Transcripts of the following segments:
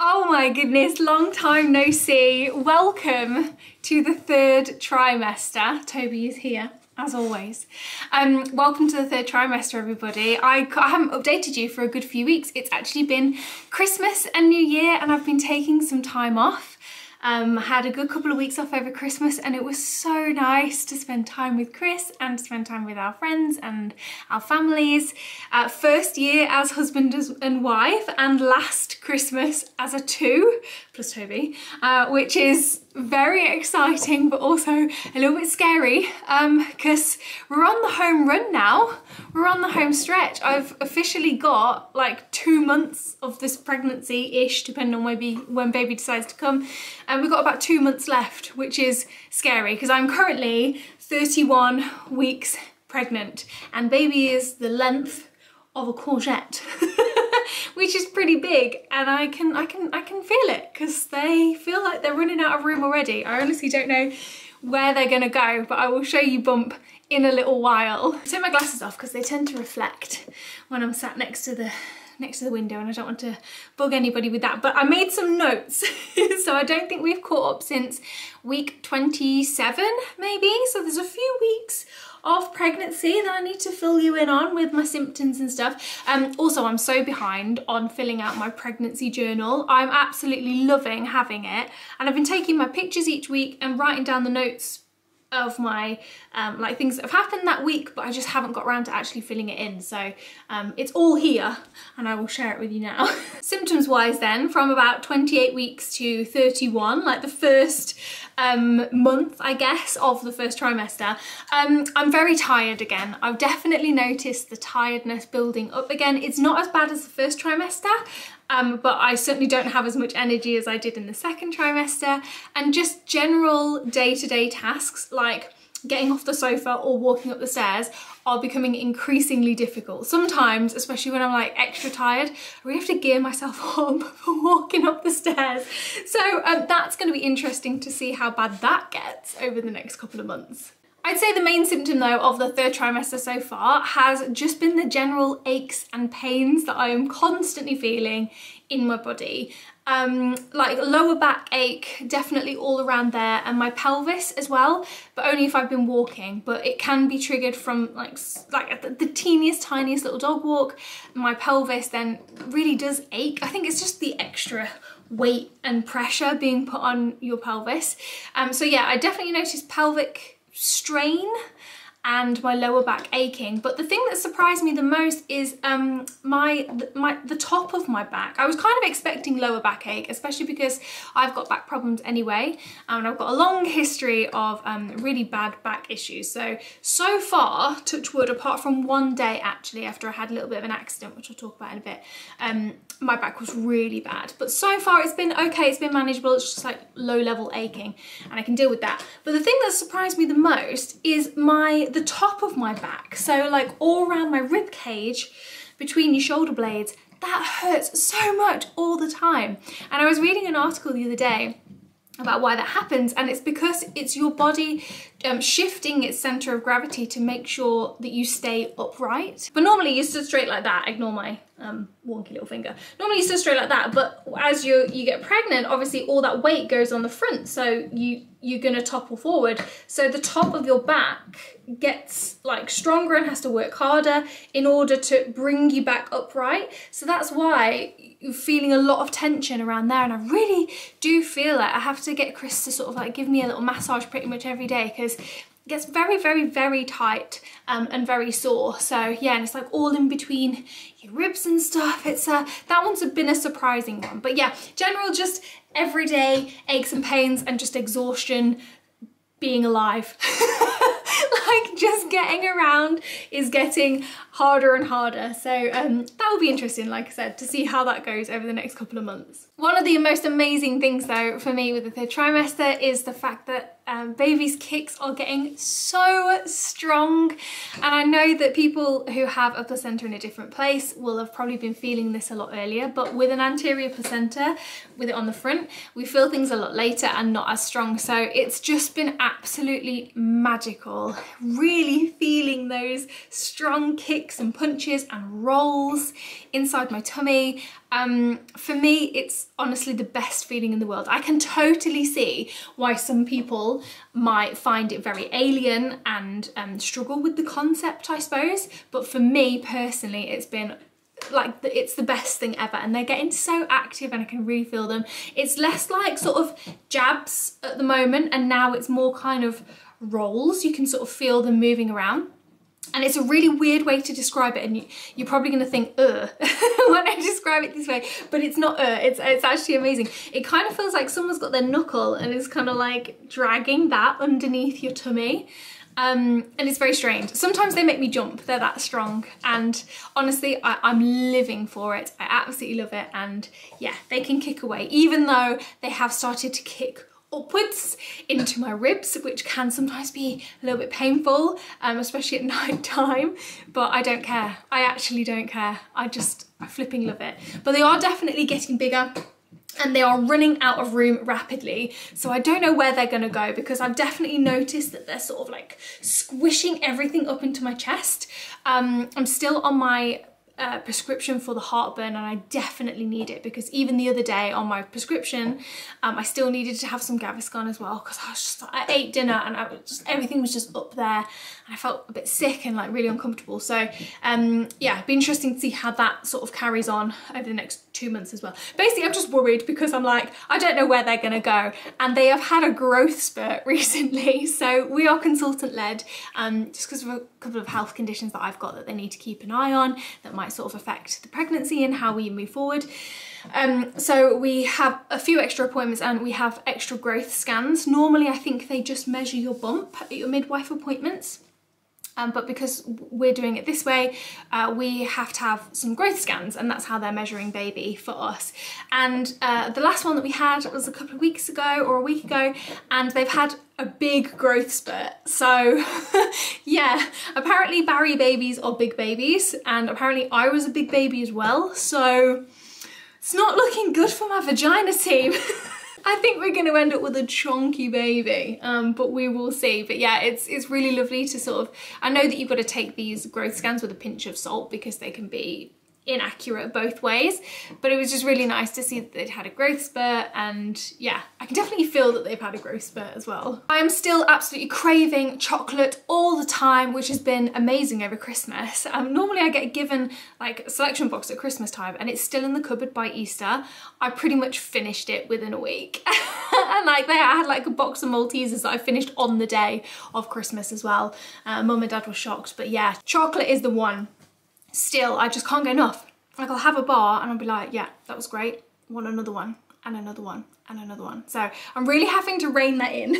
Oh my goodness, long time no see. Welcome to the third trimester. Toby is here, as always. Welcome to the third trimester, everybody. I haven't updated you for a good few weeks. It's actually been Christmas and New Year, and I've been taking some time off. I had a good couple of weeks off over Christmas, and it was so nice to spend time with Chris and to spend time with our friends and our families. First year as husband and wife, and last Christmas as a two, plus Toby, which is very exciting but also a little bit scary because we're on the home run now. We're on the home stretch. I've officially got like 2 months of this pregnancy-ish, depending on when baby decides to come, and we've got about 2 months left, which is scary because I'm currently 31 weeks pregnant and baby is the length of a courgette. Which is pretty big, and I can feel it because they feel like they're running out of room already. I honestly don't know where they're gonna go, but I will show you Bump in a little while. I take my glasses off because they tend to reflect when I'm sat next to the window, and I don't want to bug anybody with that. But I made some notes, so I don't think we've caught up since week 27 maybe. So there's a few weeks of pregnancy that I need to fill you in on with my symptoms and stuff. Also, I'm so behind on filling out my pregnancy journal. I'm absolutely loving having it, and I've been taking my pictures each week and writing down the notes of my like things that have happened that week, but I just haven't got around to actually filling it in. So it's all here and I will share it with you now. Symptoms wise then, from about 28 weeks to 31, like the first month, I guess, of the first trimester, I'm very tired again. I've definitely noticed the tiredness building up again. It's not as bad as the first trimester, but I certainly don't have as much energy as I did in the second trimester, and just general day-to-day tasks like getting off the sofa or walking up the stairs are becoming increasingly difficult. Sometimes, especially when I'm like extra tired, I really have to gear myself up for walking up the stairs. So that's going to be interesting to see how bad that gets over the next couple of months. I'd say the main symptom though of the third trimester so far has just been the general aches and pains that I am constantly feeling in my body. Like lower back ache, definitely all around there, and my pelvis as well, but only if I've been walking. But it can be triggered from like the teeniest, tiniest little dog walk. My pelvis then really does ache. I think it's just the extra weight and pressure being put on your pelvis. So yeah, I definitely noticed pelvic strain and my lower back aching. But the thing that surprised me the most is the top of my back. I was kind of expecting lower back ache, especially because I've got back problems anyway, and I've got a long history of really bad back issues. So far, touch wood, apart from one day actually after I had a little bit of an accident, which I'll talk about in a bit, my back was really bad. But so far it's been okay, it's been manageable. It's just like low level aching and I can deal with that. But the thing that surprised me the most is the top of my back. So like all around my rib cage between your shoulder blades, that hurts so much all the time. And I was reading an article the other day about why that happens, and it's because it's your body shifting its center of gravity to make sure that you stay upright. But normally you stood straight like that. Ignore my wonky little finger. Normally you stood straight like that, but as you get pregnant, obviously all that weight goes on the front, so you're gonna topple forward. So the top of your back gets like stronger and has to work harder in order to bring you back upright. So that's why you're feeling a lot of tension around there, and I really do feel like I have to get Chris to sort of like give me a little massage pretty much every day because it gets very, very, very tight and very sore. So yeah, and it's like all in between your ribs and stuff. It's that one's been a surprising one. But yeah, general just everyday aches and pains and just exhaustion being alive. Like just getting around is getting harder and harder. So that will be interesting, like I said, to see how that goes over the next couple of months. One of the most amazing things though for me with the third trimester is the fact that baby's kicks are getting so strong. And I know that people who have a placenta in a different place will have probably been feeling this a lot earlier, but with an anterior placenta, with it on the front, we feel things a lot later and not as strong. So it's just been absolutely magical triangle, really feeling those strong kicks and punches and rolls inside my tummy. For me, it's honestly the best feeling in the world. I can totally see why some people might find it very alien and struggle with the concept, I suppose. But for me personally, it's been like, it's the best thing ever, and they're getting so active and I can really feel them. It's less like sort of jabs at the moment, and now it's more kind of rolls. You can sort of feel them moving around. And it's a really weird way to describe it, and you're probably going to think, ugh, when I describe it this way, but it's not it's actually amazing. It kind of feels like someone's got their knuckle and is kind of like dragging that underneath your tummy. And it's very strange. Sometimes they make me jump, they're that strong, and honestly I'm living for it. I absolutely love it, and yeah, they can kick away, even though they have started to kick upwards into my ribs, which can sometimes be a little bit painful, especially at night time, but I don't care. I actually don't care. I flipping love it. But they are definitely getting bigger, and they are running out of room rapidly. So I don't know where they're gonna go, because I've definitely noticed that they're sort of like squishing everything up into my chest. I'm still on my prescription for the heartburn, and I definitely need it, because even the other day on my prescription, I still needed to have some Gaviscon as well, because I ate dinner and everything was just up there, and I felt a bit sick and like really uncomfortable. So yeah, it'd be interesting to see how that sort of carries on over the next 2 months as well. Basically, I'm just worried because I'm like, I don't know where they're gonna go, and they have had a growth spurt recently. So we are consultant led, just because of a couple of health conditions that I've got that they need to keep an eye on that might sort of affect the pregnancy and how we move forward. So we have a few extra appointments, and we have extra growth scans. Normally I think they just measure your bump at your midwife appointments. But because we're doing it this way, we have to have some growth scans, and that's how they're measuring baby for us. And the last one that we had was a couple of weeks ago or a week ago, and they've had a big growth spurt. So yeah, apparently Barry babies are big babies, and apparently I was a big baby as well. So it's not looking good for my vagina team. I think we're going to end up with a chunky baby, but we will see. But yeah, it's really lovely to sort of, I know that you've got to take these growth scans with a pinch of salt because they can be inaccurate both ways, but it was just really nice to see that they'd had a growth spurt, and yeah, I can definitely feel that they've had a growth spurt as well. I am still absolutely craving chocolate all the time, which has been amazing over Christmas. Normally I get given like a selection box at Christmas time, and it's still in the cupboard by Easter. I pretty much finished it within a week. And like I had like a box of Maltesers that I finished on the day of Christmas as well. Mum and Dad were shocked, but yeah, chocolate is the one. Still, I just can't get enough. Like I'll have a bar and I'll be like, yeah, that was great. Want another one, and another one, and another one. So I'm really having to rein that in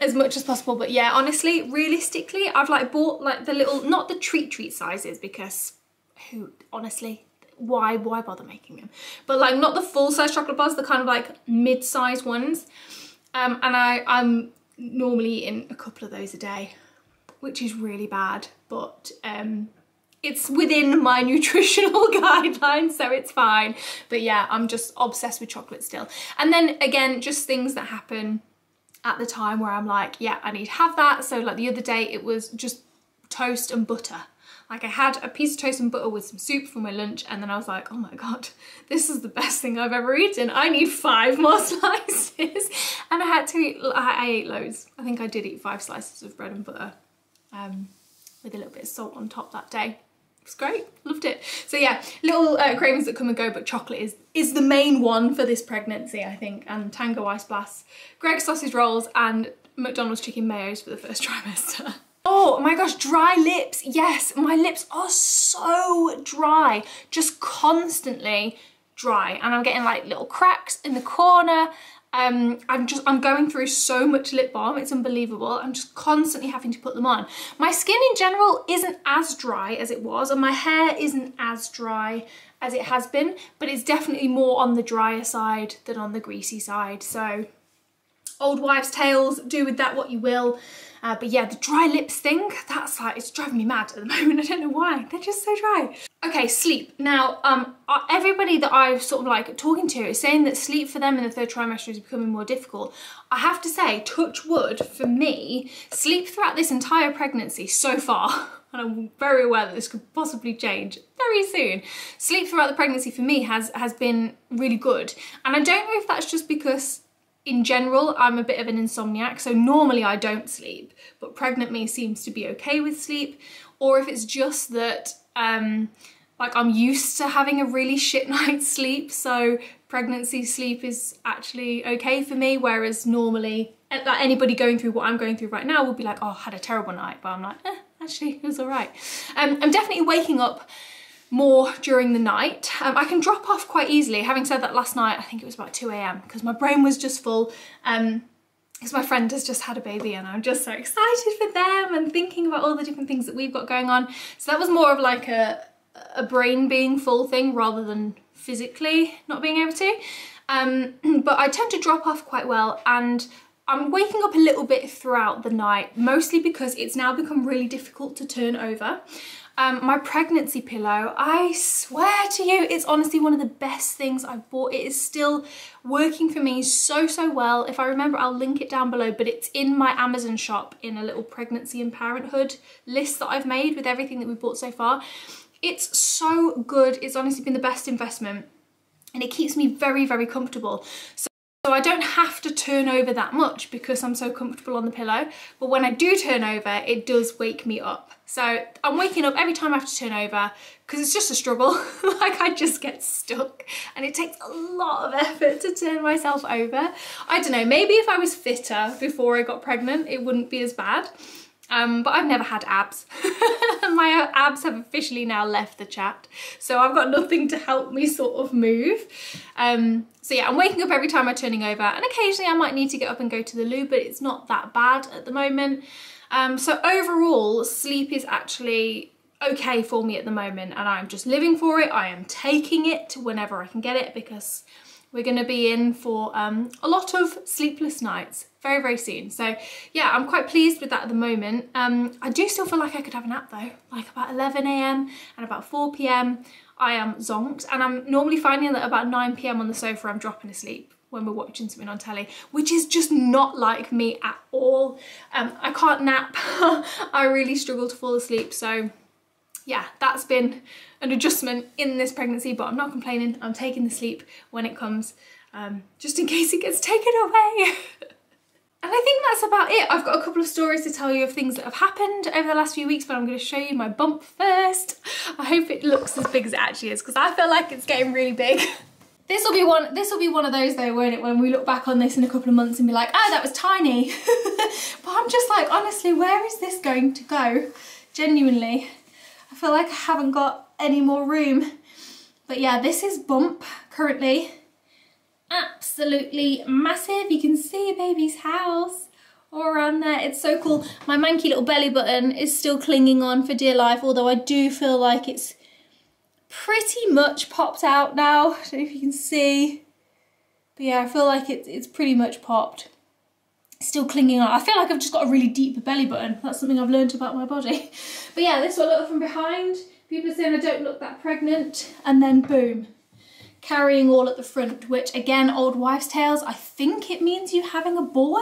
as much as possible. But yeah, honestly, realistically, I've like bought like the little, not the treat sizes, because honestly, why bother making them? But like not the full size chocolate bars, the kind of like mid-sized ones. And I'm normally eating a couple of those a day, which is really bad, but it's within my nutritional guidelines, so it's fine. But yeah, I'm just obsessed with chocolate still. And then again, just things that happen at the time where I'm like, yeah, I need to have that. So like the other day, it was just toast and butter. Like I had a piece of toast and butter with some soup for my lunch, and then I was like, oh my God, this is the best thing I've ever eaten. I need 5 more slices. And I had to eat, I ate loads. I think I did eat 5 slices of bread and butter. With a little bit of salt on top that day. It was great, loved it. So yeah, little cravings that come and go, but chocolate is the main one for this pregnancy, I think. And Tango Ice Blasts, Greg's sausage rolls, and McDonald's chicken mayos for the first trimester. Oh my gosh, dry lips. Yes, my lips are so dry, just constantly dry. And I'm getting like little cracks in the corner. I'm going through so much lip balm, it's unbelievable. I'm just constantly having to put them on. My skin in general isn't as dry as it was, and my hair isn't as dry as it has been, but it's definitely more on the drier side than on the greasy side. So old wives' tales, do with that what you will. But yeah, the dry lips thing, that's like, it's driving me mad at the moment. I don't know why, they're just so dry. Okay, sleep. Now, everybody that I've sort of like talking to is saying that sleep for them in the third trimester is becoming more difficult. I have to say, touch wood, for me, sleep throughout this entire pregnancy so far, and I'm very aware that this could possibly change very soon. Sleep throughout the pregnancy for me has been really good. And I don't know if that's just because in general, I'm a bit of an insomniac, so normally I don't sleep, but pregnant me seems to be okay with sleep, or if it's just that like I'm used to having a really shit night's sleep, so pregnancy sleep is actually okay for me, whereas normally like anybody going through what I'm going through right now will be like, oh, I had a terrible night, but I'm like, actually it was all right. I'm definitely waking up more during the night. I can drop off quite easily. Having said that, last night I think it was about 2 AM because my brain was just full, because my friend has just had a baby and I'm just so excited for them and thinking about all the different things that we've got going on. So that was more of like a brain being full thing rather than physically not being able to. But I tend to drop off quite well, and I'm waking up a little bit throughout the night, mostly because it's now become really difficult to turn over. My pregnancy pillow, I swear to you, it's honestly one of the best things I've bought. It is still working for me so well. If I remember, I'll link it down below, but it's in my Amazon shop in a little pregnancy and parenthood list that I've made with everything that we've bought so far. It's so good. It's honestly been the best investment, and it keeps me very comfortable. So I don't have to turn over that much because I'm so comfortable on the pillow, but when I do turn over, it does wake me up. So I'm waking up every time I have to turn over because it's just a struggle. Like I just get stuck and it takes a lot of effort to turn myself over. I don't know, maybe if I was fitter before I got pregnant, it wouldn't be as bad. But I've never had abs. My abs have officially now left the chat, so I've got nothing to help me sort of move. So yeah, I'm waking up every time I'm turning over, and occasionally I might need to get up and go to the loo, but it's not that bad at the moment. So overall, sleep is actually okay for me at the moment, and I'm just living for it. I am taking it whenever I can get it, because we're going to be in for a lot of sleepless nights very soon. So yeah, I'm quite pleased with that at the moment. I do still feel like I could have a nap though, like about 11 AM and about 4 PM I am zonked, and I'm normally finding that about 9 PM on the sofa I'm dropping asleep when we're watching something on telly, which is just not like me at all. I can't nap. I really struggle to fall asleep, so yeah, that's been an adjustment in this pregnancy, but I'm not complaining. I'm taking the sleep when it comes, just in case it gets taken away. And I think that's about it. I've got a couple of stories to tell you of things that have happened over the last few weeks, but I'm going to show you my bump first. I hope it looks as big as it actually is, because I feel like it's getting really big. This will be one of those though, won't it, when we look back on this in a couple of months and be like, oh, that was tiny. But I'm just like, honestly, where is this going to go? Genuinely. I feel like I haven't got any more room. But yeah, this is bump currently. Absolutely massive. You can see baby's house all around there. It's so cool. My manky little belly button is still clinging on for dear life, although I do feel like it's pretty much popped out now. I don't know if you can see. But yeah, I feel like it's pretty much popped. Still clinging on. I feel like I've just got a really deep belly button. That's something I've learned about my body. But yeah, this will look from behind. People are saying I don't look that pregnant. And then boom, carrying all at the front, which again, old wives' tales. I think it means you having a boy.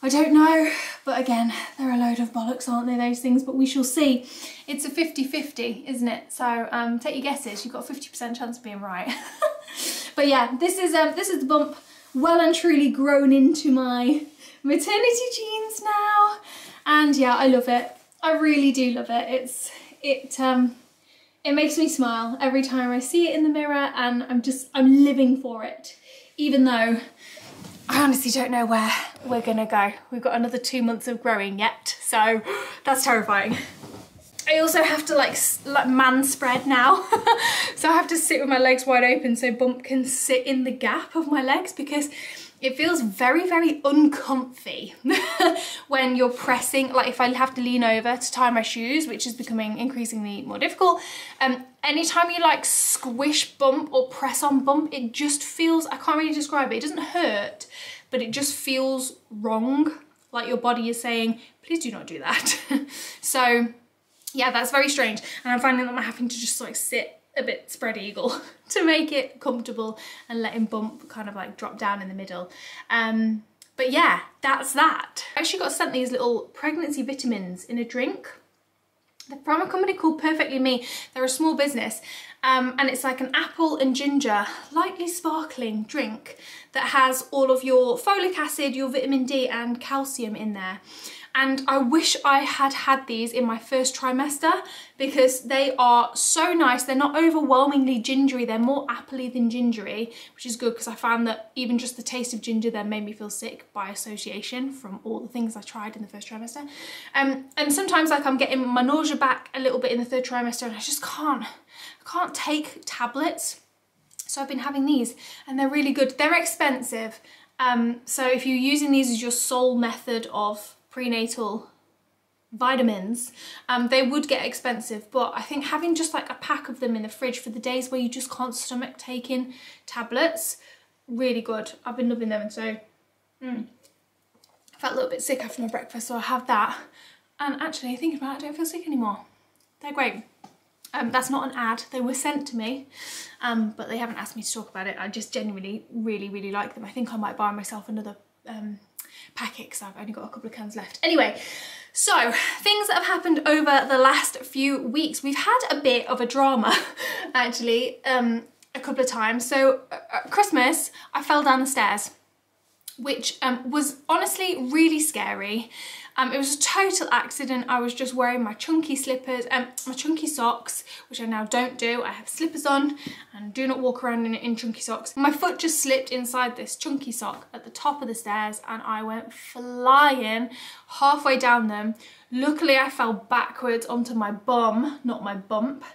I don't know. But again, they're a load of bollocks, aren't they, those things? But we shall see. It's a 50-50, isn't it? So take your guesses. You've got a 50% chance of being right. But yeah, this is the bump. Well and truly grown into my maternity jeans now, and yeah, I love it. I really do love it. It makes me smile every time I see it in the mirror, and I'm living for it, even though I honestly don't know where we're gonna go. We've got another 2 months of growing yet, so that's terrifying. I also have to like man spread now. So I have to sit with my legs wide open so Bump can sit in the gap of my legs, because it feels very uncomfy when you're pressing, like if I have to lean over to tie my shoes, which is becoming increasingly more difficult. Anytime you like squish Bump or press on Bump, it just feels, I can't really describe it. It doesn't hurt, but it just feels wrong. like your body is saying, please do not do that. So yeah, that's very strange. And I'm finding that I'm having to just like sit a bit spread eagle to make it comfortable and let him bump kind of like drop down in the middle. But yeah, that's that. I actually got sent these little pregnancy vitamins in a drink. They're from a company called Perfectly Me. They're a small business, and it's like an apple and ginger, lightly sparkling drink that has all of your folic acid, your vitamin D and calcium in there. And I wish I had had these in my first trimester because they are so nice. They're not overwhelmingly gingery. They're more appley than gingery, which is good because I found that even just the taste of ginger then made me feel sick by association from all the things I tried in the first trimester. And sometimes like I'm getting my nausea back a little bit in the third trimester and I just can't take tablets. So I've been having these and they're really good. They're expensive. So if you're using these as your sole method of prenatal vitamins, they would get expensive, but I think having just like a pack of them in the fridge for the days where you just can't stomach taking tablets, really good. I've been loving them. And so I felt a little bit sick after my breakfast, so I have that. And actually thinking about it, I don't feel sick anymore. They're great. That's not an ad, they were sent to me, but they haven't asked me to talk about it. I just genuinely really like them. I think I might buy myself another packet because I've only got a couple of cans left. Anyway, so things that have happened over the last few weeks. We've had a bit of a drama actually a couple of times. So at Christmas I fell down the stairs, which was honestly really scary. It was a total accident. I was just wearing my chunky slippers and my chunky socks, which I now don't do. I have slippers on and do not walk around in chunky socks. My foot just slipped inside this chunky sock at the top of the stairs and I went flying halfway down them. Luckily I fell backwards onto my bum, not my bump.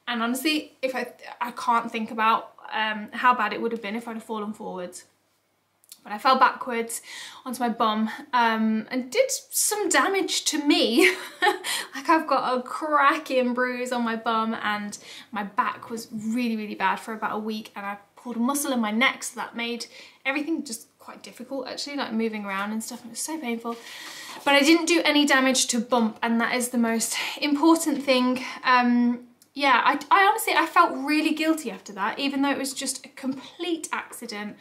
And honestly, if I can't think about how bad it would have been if I'd have fallen forwards. But I fell backwards onto my bum and did some damage to me. Like I've got a cracking bruise on my bum and my back was really bad for about a week, and I pulled a muscle in my neck, so that made everything just quite difficult actually, like moving around and stuff. It was so painful. But I didn't do any damage to bump, and that is the most important thing. Yeah, I honestly, I felt really guilty after that, even though it was just a complete accident.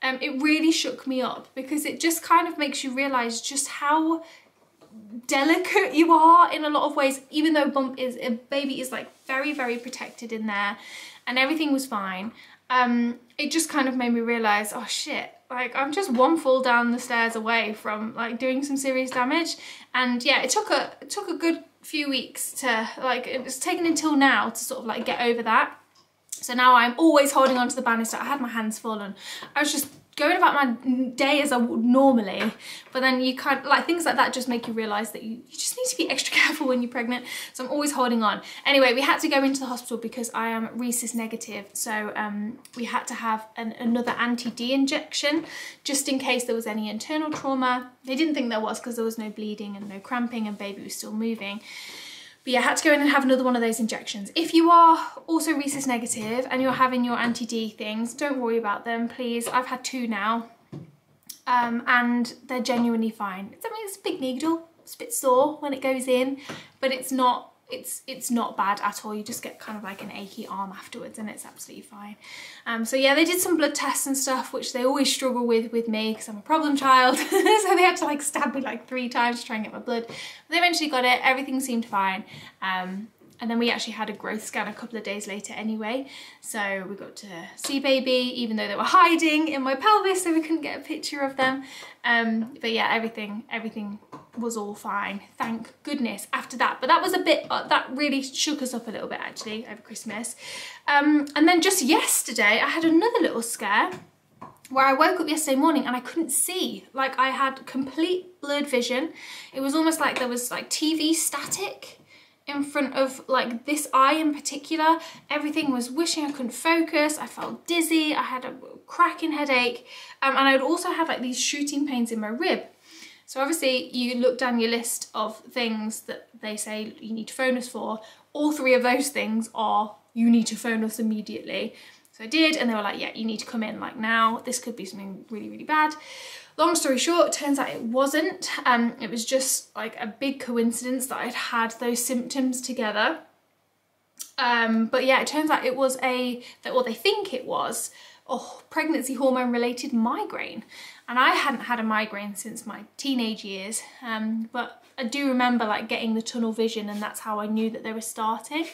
It really shook me up because it just kind of makes you realise just how delicate you are in a lot of ways. Even though bump is, a baby is like very protected in there and everything was fine. It just kind of made me realise, oh shit, like I'm just one fall down the stairs away from like doing some serious damage. And yeah, it took a good few weeks to like, it's taken until now to sort of like get over that. So now I'm always holding onto the banister. I had my hands full and I was just going about my day as I would normally, but then you kind of like things like that just make you realise that you just need to be extra careful when you're pregnant. So I'm always holding on. Anyway, we had to go into the hospital because I am rhesus negative. So we had to have another anti-D injection just in case there was any internal trauma. They didn't think there was because there was no bleeding and no cramping and baby was still moving. But yeah, I had to go in and have another one of those injections. If you are also rhesus negative and you're having your anti-D things, don't worry about them, please. I've had 2 now, and they're genuinely fine. I mean, it's a big needle, it's a bit sore when it goes in, but it's not bad at all. You just get kind of like an achy arm afterwards and it's absolutely fine. So yeah, they did some blood tests and stuff, which they always struggle with me because I'm a problem child. So they had to like stab me like 3 times to try and get my blood. But they eventually got it, everything seemed fine. And then we actually had a growth scan a couple of days later anyway. So we got to see baby, even though they were hiding in my pelvis, so we couldn't get a picture of them. But yeah, everything was all fine, thank goodness, after that. But that was a bit, that really shook us up a little bit actually over Christmas. And then just yesterday, I had another little scare where I woke up yesterday morning and I couldn't see. Like I had complete blurred vision. It was almost like there was like TV static in front of like this eye in particular. Everything was wishing, I couldn't focus, I felt dizzy, I had a cracking headache, and I would also have like these shooting pains in my rib. So obviously you look down your list of things that they say you need to phone us for. All 3 of those things are you need to phone us immediately. So I did, and they were like, yeah, you need to come in like now, this could be something really bad. long story short, turns out it wasn't. It was just like a big coincidence that I'd had those symptoms together. But yeah, it turns out it was they think it was a pregnancy hormone related migraine. And I hadn't had a migraine since my teenage years, but I do remember like getting the tunnel vision, and that's how I knew that they were starting.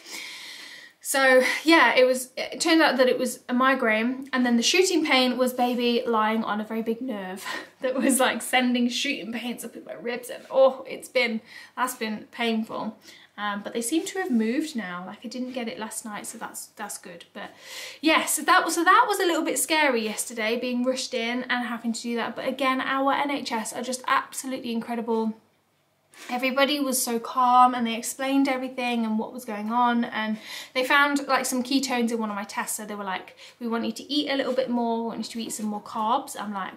So yeah, it turned out that it was a migraine, and then the shooting pain was baby lying on a very big nerve that was like sending shooting pains up in my ribs, and oh, that's been painful. But they seem to have moved now. Like I didn't get it last night, so that's good. But yeah, so that was a little bit scary yesterday, being rushed in and having to do that. But again, our NHS are just absolutely incredible. Everybody was so calm, and they explained everything and what was going on, and they found like some ketones in one of my tests. So they were like, we want you to eat a little bit more, we want you to eat some more carbs. I'm like,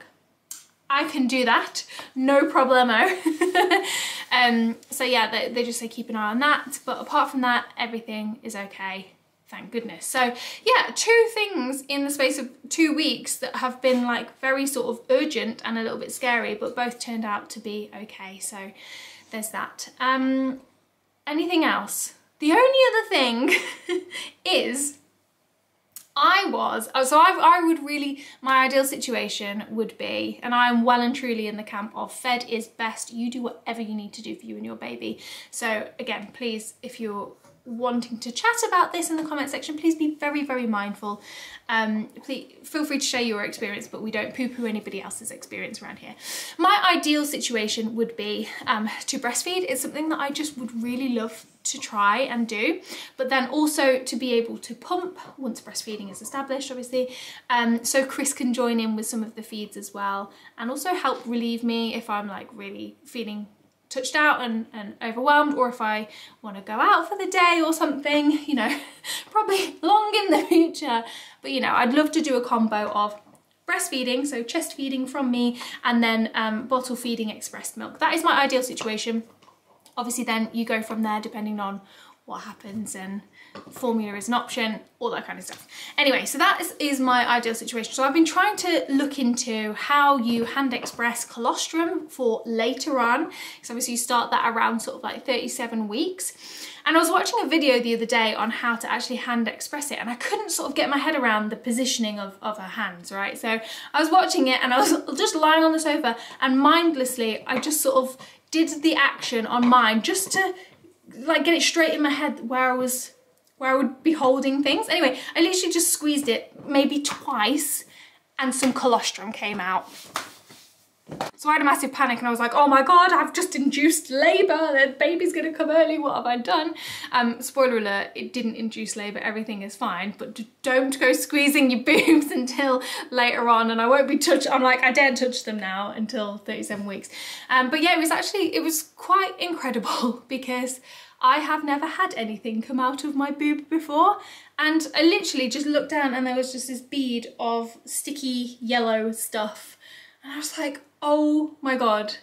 I can do that, no problemo. So yeah, they just say keep an eye on that, but apart from that, everything is okay, thank goodness. So yeah, 2 things in the space of 2 weeks that have been like very sort of urgent and a little bit scary, but both turned out to be okay. So there's that. Anything else? The only other thing is I would really, my ideal situation would be, and I'm well and truly in the camp of fed is best. You do whatever you need to do for you and your baby. So again, please, if you're wanting to chat about this in the comment section, please be very, very mindful. Please feel free to share your experience, but we don't poo-poo anybody else's experience around here. My ideal situation would be to breastfeed. It's something that I just would really love to try and do, but then also to be able to pump once breastfeeding is established, obviously, so Chris can join in with some of the feeds as well, and also help relieve me if I'm like really feeling touched out and overwhelmed, or if I want to go out for the day or something, you know, probably long in the future. But you know, I'd love to do a combo of breastfeeding, so chest feeding from me, and then bottle feeding expressed milk. That is my ideal situation. Obviously then you go from there depending on what happens, and formula is an option, all that kind of stuff. Anyway, so that is my ideal situation. So I've been trying to look into how you hand express colostrum for later on, because obviously you start that around sort of like 37 weeks. And I was watching a video the other day on how to actually hand express it, and I couldn't sort of get my head around the positioning of her hands, right? So I was watching it and I was just lying on the sofa, and mindlessly I just sort of did the action on mine just to like get it straight in my head where I would be holding things. Anyway, I literally just squeezed it maybe twice and some colostrum came out. So I had a massive panic, and I was like, oh my God, I've just induced labour, the baby's gonna come early, what have I done? Spoiler alert, it didn't induce labour, everything is fine, but don't go squeezing your boobs until later on, and I won't be touched. I'm like, I daren't touch them now until 37 weeks. But yeah, it was quite incredible, because I have never had anything come out of my boob before, and I literally just looked down and there was just this bead of sticky yellow stuff, and I was like, oh my God,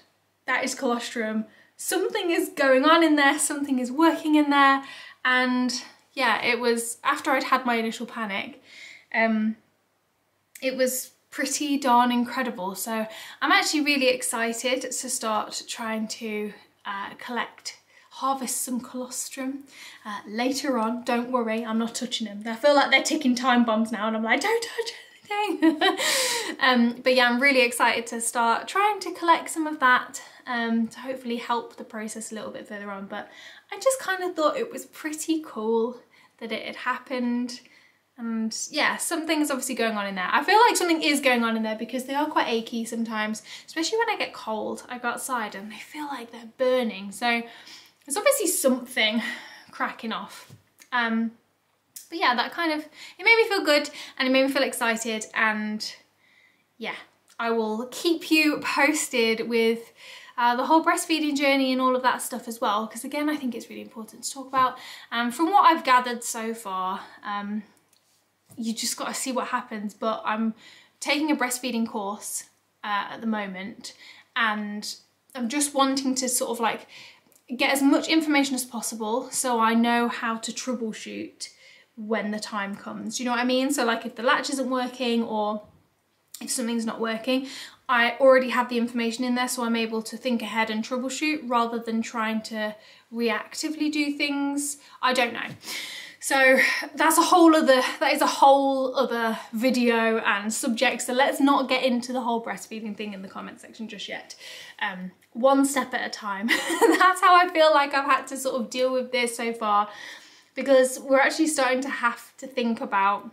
that is colostrum. Something is going on in there, something is working in there. And yeah, it was, after I'd had my initial panic, it was pretty darn incredible. So I'm actually really excited to start trying to harvest some colostrum later on. Don't worry, I'm not touching them. I feel like they're ticking time bombs now, and I'm like, don't touch anything. But yeah, I'm really excited to start trying to collect some of that to hopefully help the process a little bit further on. But I just kind of thought it was pretty cool that it had happened. And yeah, something's obviously going on in there. I feel like something is going on in there, because they are quite achy sometimes, especially when I get cold. I go outside and they feel like they're burning. So there's obviously something cracking off. But yeah, that kind of, it made me feel good, and it made me feel excited, and yeah, I will keep you posted with the whole breastfeeding journey and all of that stuff as well, because again, I think it's really important to talk about. From what I've gathered so far, you just got to see what happens, but I'm taking a breastfeeding course at the moment, and I'm just wanting to sort of like get as much information as possible so I know how to troubleshoot when the time comes. Do you know what I mean? So like if the latch isn't working, or if something's not working. I already have the information in there, so I'm able to think ahead and troubleshoot rather than trying to reactively do things. I don't know. So that is a whole other video and subject, so let's not get into the whole breastfeeding thing in the comment section just yet. One step at a time. That's how I feel like I've had to sort of deal with this so far, because we're actually starting to have to think about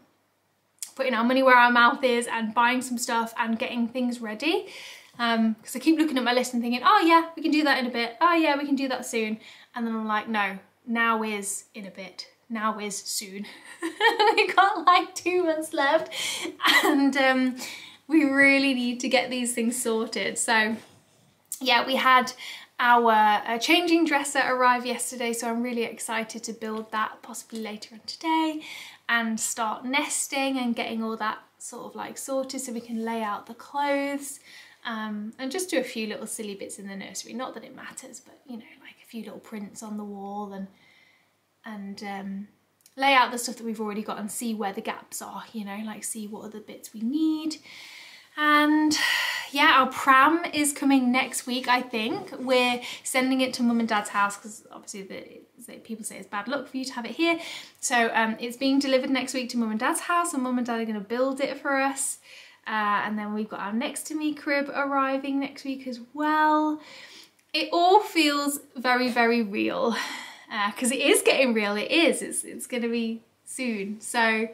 putting our money where our mouth is and buying some stuff and getting things ready. Because I keep looking at my list and thinking, oh yeah, we can do that in a bit. Oh yeah, we can do that soon. And then I'm like, no, now is in a bit. Now is soon. We got like 2 months left, and we really need to get these things sorted. So yeah, we had our changing dresser arrive yesterday, so I'm really excited to build that possibly later on today and start nesting and getting all that sort of like sorted so we can lay out the clothes, and just do a few little silly bits in the nursery. Not that it matters, but you know, like a few little prints on the wall and lay out the stuff that we've already got and see where the gaps are, you know, like see what other bits we need. And yeah, our pram is coming next week, I think. We're sending it to Mum and Dad's house because obviously people say it's bad luck for you to have it here. So it's being delivered next week to Mum and Dad's house, and Mum and Dad are going to build it for us. And then we've got our next to me crib arriving next week as well. It all feels very, very real, because it is getting real. It is. It's going to be soon. So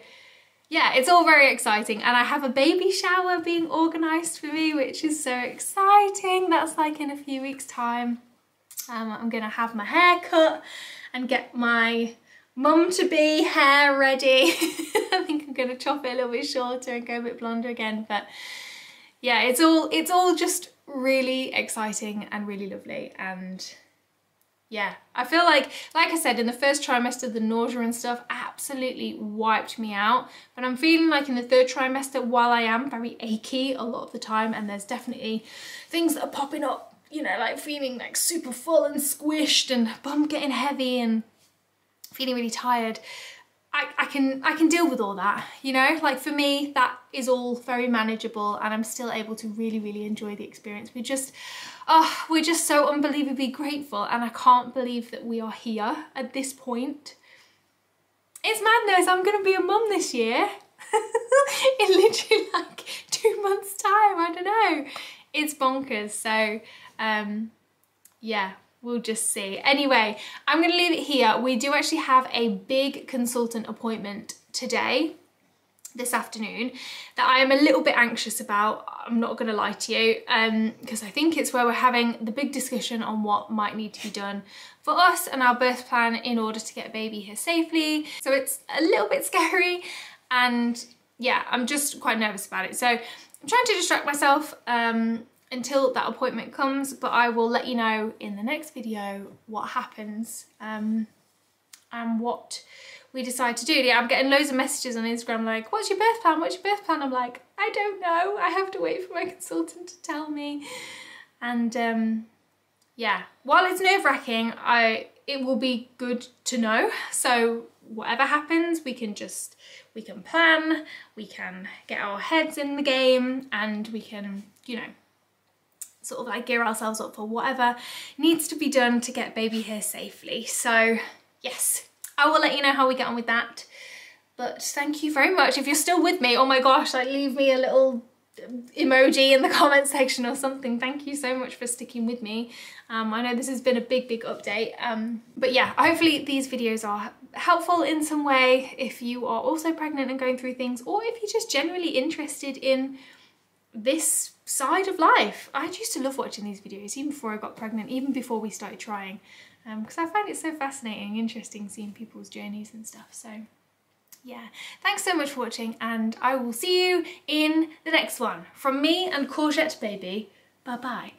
yeah, it's all very exciting, and I have a baby shower being organised for me, which is so exciting. That's like in a few weeks' time. I'm going to have my hair cut and get my mum-to-be hair ready. I think I'm going to chop it a little bit shorter and go a bit blonder again, but yeah, it's all just really exciting and really lovely. And yeah, I feel like I said, in the first trimester, the nausea and stuff absolutely wiped me out. But I'm feeling like in the third trimester, while I am very achy a lot of the time, and there's definitely things that are popping up, you know, like feeling like super full and squished and bum getting heavy and feeling really tired, I can deal with all that, you know? Like for me, that is all very manageable, and I'm still able to really, really enjoy the experience. We're just so unbelievably grateful, and I can't believe that we are here at this point. It's madness. I'm gonna be a mum this year. In literally like 2 months' time, I don't know. It's bonkers. So yeah, we'll just see. Anyway, I'm gonna leave it here. We do actually have a big consultant appointment today, this afternoon, that I am a little bit anxious about. I'm not gonna lie to you, because I think it's where we're having the big discussion on what might need to be done for us and our birth plan in order to get baby here safely. So it's a little bit scary, and yeah, I'm just quite nervous about it. So I'm trying to distract myself until that appointment comes, but I will let you know in the next video what happens and what we decide to do. Yeah, I'm getting loads of messages on Instagram like, what's your birth plan? What's your birth plan? I'm like, I don't know. I have to wait for my consultant to tell me. And yeah, while it's nerve-wracking, it will be good to know. So whatever happens, we can plan, we can get our heads in the game, and we can, you know, sort of like gear ourselves up for whatever needs to be done to get baby here safely. So yes, I will let you know how we get on with that. But thank you very much. If you're still with me, oh my gosh, like leave me a little emoji in the comment section or something. Thank you so much for sticking with me. I know this has been a big update, but yeah, hopefully these videos are helpful in some way if you are also pregnant and going through things, or if you're just generally interested in this side of life. I used to love watching these videos even before I got pregnant, even before we started trying, because I find it so fascinating and interesting seeing people's journeys and stuff. So yeah, thanks so much for watching, and I will see you in the next one. From me and Courgette Baby, bye bye.